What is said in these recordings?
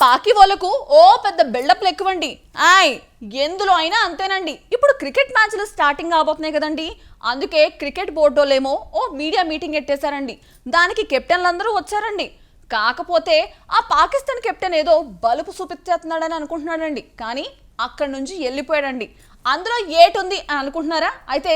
పాకి వాళ్ళకు ఓ పెద్ద బిల్డప్లు ఎక్కువండి. ఎందులో అయినా అంతేనండి. ఇప్పుడు క్రికెట్ మ్యాచ్లు స్టార్టింగ్ అవబోతున్నాయి కదండి. అందుకే క్రికెట్ బోర్డోలేమో ఓ మీడియా మీటింగ్ ఎట్టేశారండి. దానికి కెప్టెన్లందరూ వచ్చారండి. కాకపోతే ఆ పాకిస్తాన్ కెప్టెన్ ఏదో బలుపు చూపించేస్తున్నాడని అనుకుంటున్నాడండి. కానీ అక్కడి నుంచి వెళ్ళిపోయాడండి. అందులో ఏటుంది అని అనుకుంటున్నారా? అయితే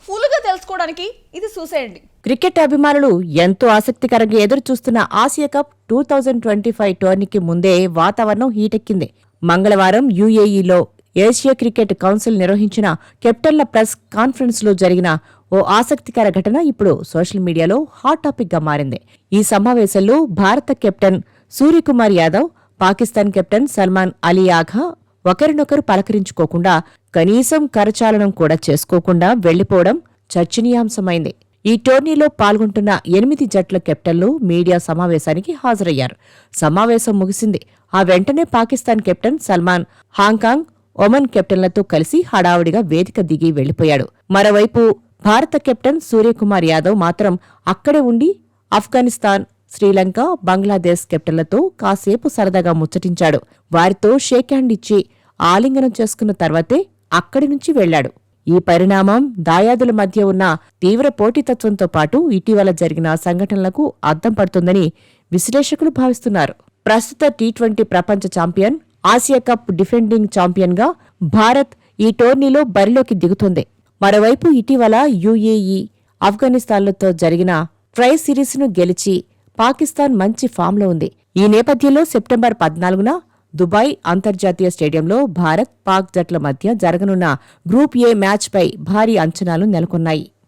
ఫుల్గా తెలుసుకోవడానికి ఇది చూసేయండి. క్రికెట్ అభిమానులు ఎంతో ఆసక్తికరంగా ఎదురు చూస్తున్న ఆసియా కప్ 2025 టోర్నీకి ముందే వాతావరణం హీటెక్కింది. మంగళవారం యుఏఈలో ఏషియా క్రికెట్ కౌన్సిల్ నిర్వహించిన కెప్టెన్ల ప్రెస్ కాన్ఫరెన్స్ లో జరిగిన ఓ ఆసక్తికర ఘటన ఇప్పుడు సోషల్ మీడియాలో హాట్ టాపిక్ గా మారింది. ఈ సమావేశంలో భారత కెప్టెన్ సూర్యకుమార్ యాదవ్, పాకిస్తాన్ కెప్టెన్ సల్మాన్ అలీ ఆఘా ఒకరినొకరు పలకరించుకోకుండా, కనీసం కరచాలనం కూడా చేసుకోకుండా వెళ్లిపోవడం చర్చనీయాంశమైంది. ఈ టోర్నీలో పాల్గొంటున్న 8 జట్ల కెప్టెన్లు మీడియా సమావేశానికి హాజరయ్యారు. సమావేశం ముగిసింది. ఆ వెంటనే Pakistan captain Salman Hong Kong, Oman కెప్టెన్లతో కలిసి హడావుడిగా వేదిక దిగి వెళ్లిపోయాడు. మరోవైపు భారత కెప్టెన్ సూర్యకుమార్ యాదవ్ మాత్రం అక్కడే ఉండి ఆఫ్ఘనిస్తాన్, శ్రీలంక, బంగ్లాదేశ్ కెప్టెన్లతో కాసేపు సరదాగా ముచ్చటించాడు. వారితో షేక్ హ్యాండ్ ఇచ్చి ఆలింగనం చేసుకున్న తర్వాతే అక్కడి నుంచి వెళ్లాడు. ఈ పరిణామం దాయాదుల మధ్య ఉన్న తీవ్ర పోటీతత్వంతో పాటు ఇటీవల జరిగిన సంఘటనలకు అద్దం పడుతుందని విశ్లేషకులు భావిస్తున్నారు. ప్రస్తుత టీ20 ప్రపంచ ఛాంపియన్, ఆసియా కప్ డిఫెండింగ్ ఛాంపియన్గా భారత్ ఈ టోర్నీలో బరిలోకి దిగుతోంది. మరోవైపు ఇటీవల యుఏఈ, ఆఫ్ఘనిస్తాన్లతో జరిగిన ట్రై సిరీస్ను గెలిచి పాకిస్తాన్ మంచి ఫామ్లో ఉంది. ఈ నేపథ్యంలో సెప్టెంబర్ 14న దుబాయ్ అంతర్జాతీయ స్టేడియంలో భారత్, పాక్ జట్ల మధ్య జరగనున్న గ్రూప్ ఏ మ్యాచ్పై భారీ అంచనాలు నెలకొన్నాయి.